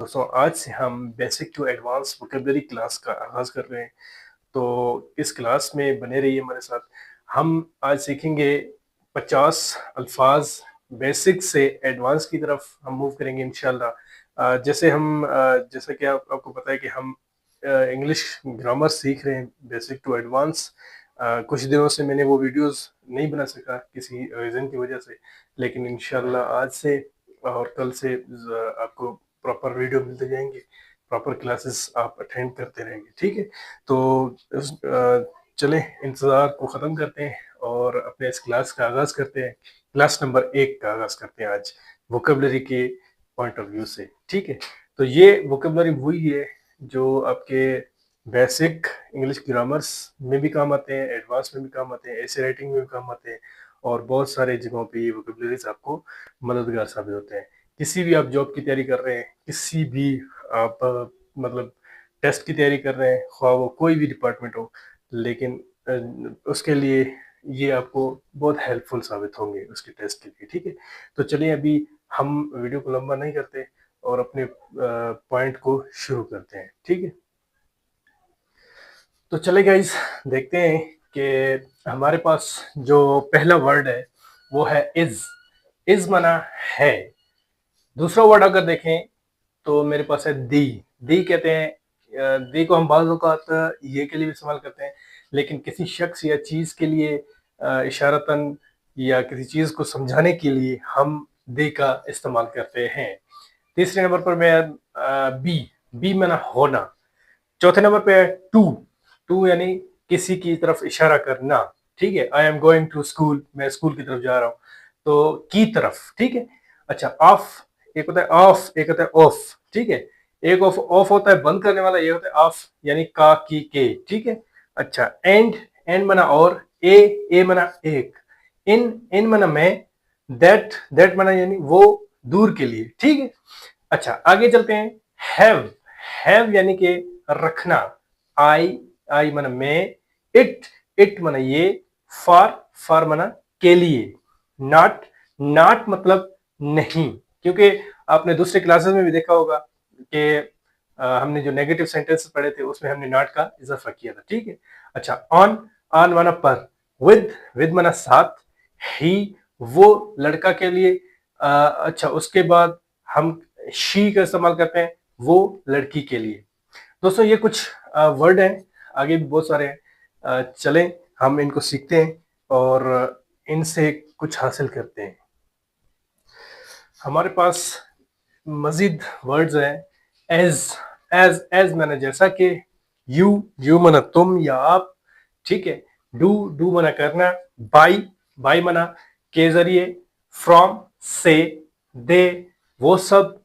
दोस्तों आज से हम basic to advance vocabulary class का आगाज़ कर रहे हैं। तो इस क्लास में बने रहिए हमारे साथ। हम आज सीखेंगे 50 अल्फाज बेसिक से एडवांस की तरफ हम मूव करेंगे इंशाल्लाह। जैसा कि आपको पता है कि हम इंग्लिश ग्रामर सीख रहे हैं बेसिक टू एडवांस। कुछ दिनों से मैंने वो वीडियोस नहीं बना सका किसी रीज़न की वजह से, लेकिन इंशाल्लाह आज से और कल से आपको प्रॉपर वीडियो मिलते जाएंगे, प्रॉपर क्लासेस आप अटेंड करते रहेंगे। ठीक है, तो चलें इंतज़ार को ख़त्म करते हैं और अपने इस क्लास का आगाज़ करते हैं। क्लास नंबर 1 का आगाज़ करते हैं आज वोकेबलरी के पॉइंट ऑफ व्यू से। ठीक है, तो ये वोकेबलरी वही है जो आपके बेसिक इंग्लिश ग्रामर्स में भी काम आते हैं, एडवांस में भी काम आते हैं, ऐसे राइटिंग में भी काम आते हैं और बहुत सारे जगहों पे ये वोकेबलरीज आपको मददगार साबित होते हैं। किसी भी आप जॉब की तैयारी कर रहे हैं, किसी भी आप मतलब टेस्ट की तैयारी कर रहे हैं, ख्वाह वो कोई भी डिपार्टमेंट हो, लेकिन उसके लिए ये आपको बहुत हेल्पफुल साबित होंगे उसके टेस्ट के लिए। ठीक है, तो चलिए अभी हम वीडियो को लंबा नहीं करते और अपने पॉइंट को शुरू करते हैं। ठीक है, तो चले गाइस देखते हैं कि हमारे पास जो पहला वर्ड है वो है इज। इज मना है। दूसरा वर्ड अगर देखें तो मेरे पास है दी। दी कहते हैं, दी को हम बाज़ औक़ात ये के लिए भी इस्तेमाल करते हैं, लेकिन किसी शख्स या चीज़ के लिए इशारतन या किसी चीज़ को समझाने के लिए हम दी का इस्तेमाल करते हैं। तीसरे नंबर पर मैं बी। बी माना होना। चौथे नंबर पे है टू। टू यानी किसी की तरफ इशारा करना। ठीक है, I am going to school, मैं स्कूल की तरफ जा रहा हूँ, तो की तरफ। ठीक है, अच्छा ऑफ, एक होता है ऑफ, एक होता है ऑफ। ठीक है, एक ऑफ ऑफ होता है बंद करने वाला, ये होता है ऑफ यानी का की के। ठीक है, अच्छा एंड। एंड मना और, ए मना एक, इन मना मैं, दैट मना यानी वो दूर के लिए। ठीक है, अच्छा आगे चलते हैं। हैव। हैव यानी कि रखना। आई, आई मना मैं, इट मना ये, फॉर मना के लिए। नॉट, नॉट मतलब नहीं, क्योंकि आपने दूसरे क्लासेस में भी देखा होगा कि हमने जो नेगेटिव सेंटेंस पढ़े थे उसमें हमने नॉट का इजाफा किया था। ठीक है, अच्छा ऑन। ऑन माना पर। विद माना साथ। ही वो लड़का के लिए। अच्छा उसके बाद हम शी का इस्तेमाल करते हैं वो लड़की के लिए। दोस्तों ये कुछ वर्ड हैं, आगे भी बहुत सारे हैं। चलें हम इनको सीखते हैं और इनसे कुछ हासिल करते हैं। हमारे पास मजीद वर्ड्स हैं। एज। एज माना जैसा कि, यू माना तुम या आप। ठीक है, डू माना करना। बाई माना के जरिए। फ्रॉम से, दे वो सब।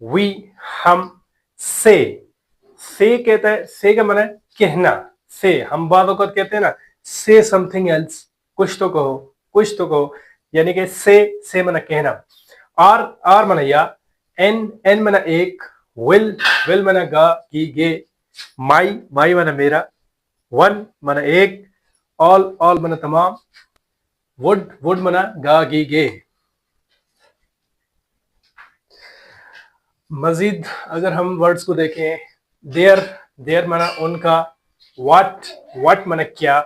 वी हम। से कहता है, से का माना है कहना। से हम बात वक्त कहते हैं ना, से समथिंग एल्स, कुछ तो कहो, कुछ तो कहो, यानी कि से मना कहना। आर मना या। एन मना एक। विल मना गा की गे। माई मना मेरा। वन मना एक। ऑल मना तमाम। वुड मना गा की गे। मजीद अगर हम वर्ड्स को देखें, देयर मना उनका। वाट मना क्या।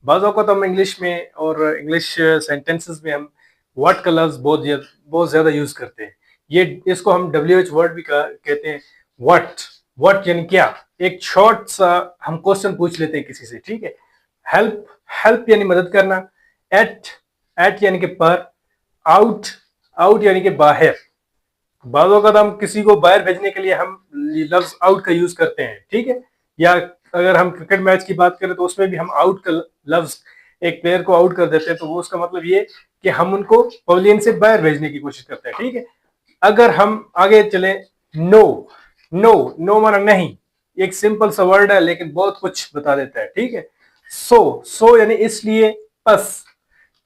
बाज़ों को तो हम इंग्लिश में और इंग्लिश सेंटेंसेस में हम व्हाट का लफ्ज बहुत ज्यादा यूज करते हैं। ये इसको हम WH वर्ड भी कहते हैं। व्हाट यानी क्या। एक शॉर्ट सा हम क्वेश्चन पूछ लेते हैं किसी से। ठीक है, हेल्प। हेल्प यानी मदद करना। एट यानी कि पर। आउट यानी कि बाहर। बाज़ों का हम किसी को बाहर भेजने के लिए हम लफ्ज आउट का यूज करते हैं। ठीक है, या अगर हम क्रिकेट मैच की बात करें तो उसमें भी हम आउट का लफ्ज, एक प्लेयर को आउट कर देते हैं, तो वो उसका मतलब ये कि हम उनको पवेलियन से बाहर भेजने की कोशिश करते हैं। ठीक है, अगर हम आगे चले, नो। नो माना नहीं, एक सिंपल सा वर्ड है लेकिन बहुत कुछ बता देता है। ठीक है, सो यानी इसलिए, बस,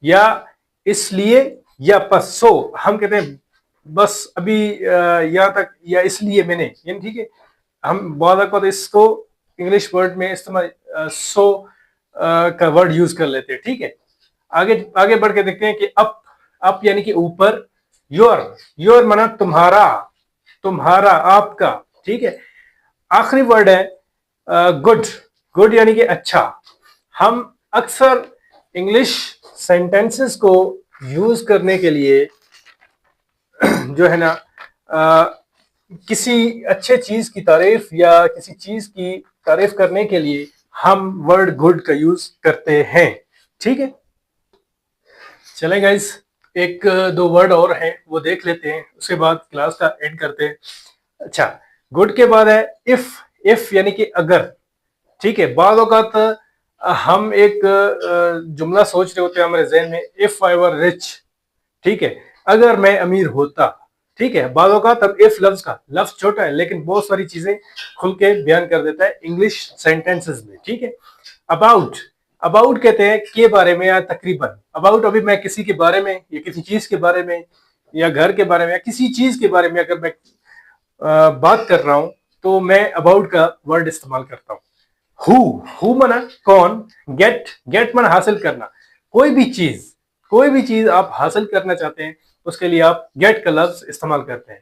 या इसलिए या बस। सो हम कहते हैं बस अभी यहाँ तक, या इसलिए मैंने, यानी ठीक है, हम बहुत इसको इंग्लिश वर्ड में इस्तेमाल सो का वर्ड यूज कर लेते हैं। ठीक है, आगे आगे बढ़ के देखते हैं कि अप यानी कि ऊपर। योर मना तुम्हारा। तुम्हारा, आपका, ठीक है। आखिरी वर्ड है गुड। गुड यानी कि अच्छा। हम अक्सर इंग्लिश सेंटेंसेस को यूज करने के लिए जो है ना किसी अच्छे चीज की तारीफ या किसी चीज की तारीफ करने के लिए हम वर्ड गुड का यूज करते हैं, ठीक है। चले गाइस, एक दो वर्ड और हैं वो देख लेते हैं, उसके बाद क्लास का एंड करते हैं। अच्छा, गुड के बाद है इफ। इफ यानी कि अगर, ठीक है। बाद औकात हम एक जुमला सोच रहे होते हैं हमारे जहन में, इफ आई वर रिच, ठीक है, अगर मैं अमीर होता, ठीक है। बाद औकात अब इफ लफ्ज का लफ्ज छोटा है लेकिन बहुत सारी चीजें खुल के बयान कर देता है इंग्लिश सेंटेंसेस में, ठीक है। अबाउट। अबाउट कहते हैं के बारे में या तकरीबन। अबाउट, अभी मैं किसी के बारे में या किसी चीज के बारे में या घर के बारे में या किसी चीज के बारे में अगर मैं बात कर रहा हूं तो मैं अबाउट का वर्ड इस्तेमाल करता हूं। हु मना कौन, गेट। गेट मना हासिल करना। कोई भी चीज आप हासिल करना चाहते हैं उसके लिए आप गेट का लफ्ज इस्तेमाल करते हैं।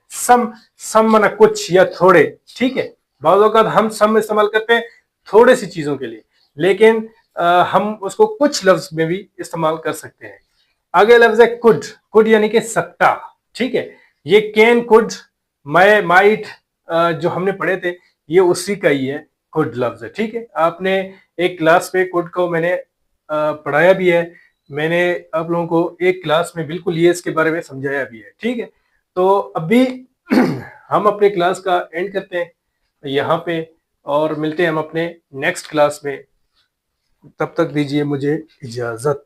सम मना कुछ या थोड़े, ठीक है। बाज़ औक़ात हम सम इस्तेमाल करते हैं थोड़े सी चीजों के लिए, लेकिन हम उसको कुछ लफ्ज में भी इस्तेमाल कर सकते हैं। आगे लफ्ज है कुड। कुड यानी कि सकता, ठीक है। ये कैन, कुड, मैं, माइट जो हमने पढ़े थे ये उसी का ही है, कुड लफ्ज है, ठीक है। आपने एक क्लास पे कुड को मैंने पढ़ाया भी है, मैंने आप लोगों को एक क्लास में बिल्कुल ये इसके बारे में समझाया भी है, ठीक है। तो अभी हम अपने क्लास का एंड करते हैं यहाँ पे और मिलते हैं हम अपने नेक्स्ट क्लास में। तब तक दीजिए मुझे इजाजत।